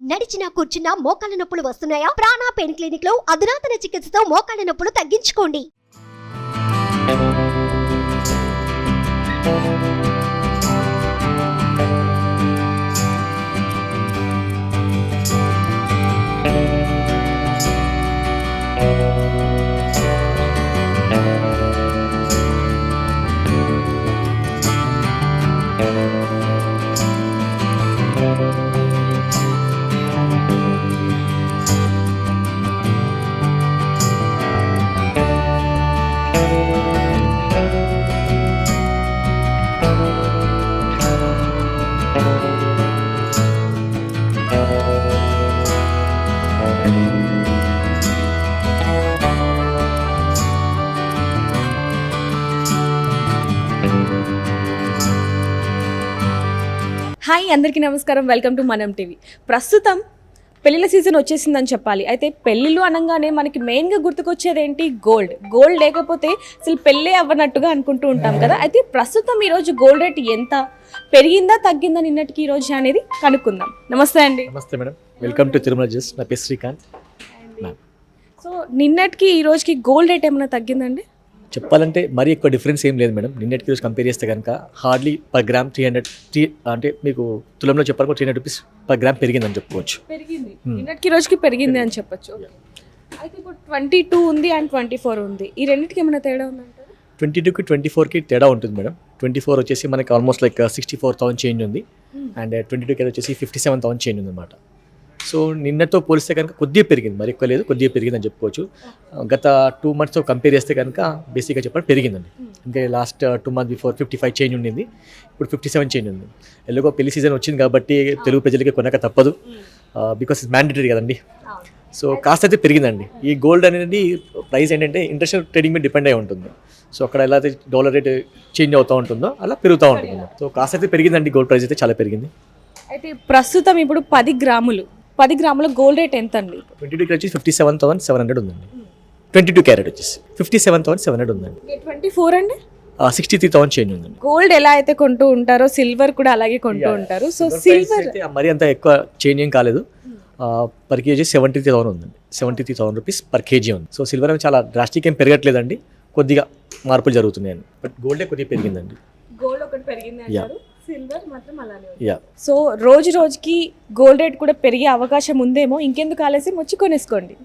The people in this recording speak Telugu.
నడిచినా కూర్చున్నా మోకాళ్ళ నొప్పులు వస్తున్నాయా? ప్రాణ పెయిన్ క్లినిక్ లో అధునాతన చికిత్సతో మోకాళ్ళ నొప్పులు తగ్గించుకోండి. హాయ్ అందరికీ నమస్కారం, వెల్కమ్ టు మనం టీవీ. ప్రస్తుతం పెళ్ళిళ్ళ సీజన్ వచ్చేసిందని చెప్పాలి. అయితే పెళ్ళిళ్ళు అనగానే మనకి మెయిన్గా గుర్తుకొచ్చేది ఏంటి? గోల్డ్ లేకపోతే అసలు పెళ్ళే అవ్వనట్టుగా అనుకుంటూ ఉంటాం కదా. అయితే ప్రస్తుతం ఈరోజు గోల్డ్ రేట్ ఎంత పెరిగిందా తగ్గిందా నిన్నటికి ఈరోజు అనేది కనుక్కుందాం. నమస్తే అండి. నమస్తే madam, welcome to Tirumala juice. నా పేరు శ్రీకాంత్. సో నిన్నటికి ఈ రోజుకి గోల్డ్ రేట్ ఏమైనా తగ్గిందండి? చెప్పాలంటే మరీ ఎక్కువ డిఫరెన్స్ ఏం లేదు మేడం. నిన్నటికి రోజు కంపేర్ చేస్తే కనుక హార్డ్లీ పర్ గ్రామ్ 300 అంటే మీకు తులంలో చెప్పాలి 300 రూపీస్ పర్ గ్రామ్ పెరిగిందని చెప్పుకోవచ్చు. పెరిగింది, నిన్నటికి రోజుకి పెరిగింది అని చెప్పొచ్చు. అయితే ఇప్పుడు 22 ఉంది అండ్ 24 ఉంది. ఈ రెండింటికి ఏమైనా తేడా ఉందంటారా? 22కి 24కి తేడా ఉంటుంది మేడం. 24 వచ్చేసి మనకి ఆల్మోస్ట్ లైక్ 64,000 చేంజ్ ఉంది, అండ్ 22కి వచ్చేసి 57,000 చేంజ్ ఉంది అనమాట. సో నిన్నతో పోలిస్తే కనుక కొద్దిగా పెరిగింది, మరి ఎక్కువ లేదు, కొద్దిగా పెరిగిందని చెప్పుకోవచ్చు. గత 2 monthsతో కంపేర్ చేస్తే కనుక బేసిక్గా చెప్పాలి పెరిగిందండి. ఇంకా లాస్ట్ 2 months బిఫోర్ 55 చేంజ్ ఉండింది, ఇప్పుడు 57 చేంజ్ ఉంది. ఎలాగో పెళ్లి సీజన్ వచ్చింది కాబట్టి తెలుగు ప్రజలకి కొనక తప్పదు, బికాస్ ఇట్స్ మ్యాండేటరీ కదండి. సో కాస్ట్ అయితే పెరిగిందండి. ఈ గోల్డ్ అనేది ప్రైస్ ఏంటంటే ఇంటర్నేషనల్ ట్రేడింగ్ మీద డిపెండ్ అయి ఉంటుంది. సో అక్కడ ఎలా అయితే డాలర్ రేట్ చేంజ్ అవుతూ ఉంటుందో అలా పెరుగుతూ ఉంటుంది. సో కాస్ట్ అయితే పెరిగిందండి, గోల్డ్ ప్రైస్ అయితే చాలా పెరిగింది. అయితే ప్రస్తుతం ఇప్పుడు 10 గ్రాముల గోల్డ్ రేట్ ఎంత అండి? 22 వచ్చి 57,700 ఉందండి. 22 క్యారెట్ వచ్చేసి 57,700 ఉందండి. 24 అండి 63,000 చేంజ్ ఉందండి. గోల్డ్ ఎలా అయితే కొంటూ ఉంటారో సిల్వర్ కూడా అలాగే కొంటూ ఉంటారు. సో సిల్వర్ అయితే మరీ అంత ఎక్కువ చేంజ్ ఏం కాలేదు. పర్ కేజీ 73,000 ఉందండి. 73,000 రూపీస్ పర్ కేజీ ఉంది. సో సిల్వర్ అనేది చాలా డ్రాస్టిక్ ఏం పెరగట్లేదండి, కొద్దిగా మార్పులు జరుగుతున్నాయండి. బట్ గోల్డే కొద్దిగా పెరిగిందండి. గోల్డ్ ఒకటి పెరిగింది అంటారు, సిల్వర్ మాత్రం అలానే ఉంది. యా, సో రోజుకి గోల్డ్ రేట్ కూడా పెరిగే అవకాశం ఉందేమో. ఇంకెందుకు ఆలస్యం, వచ్చి కొనేసుకోండి.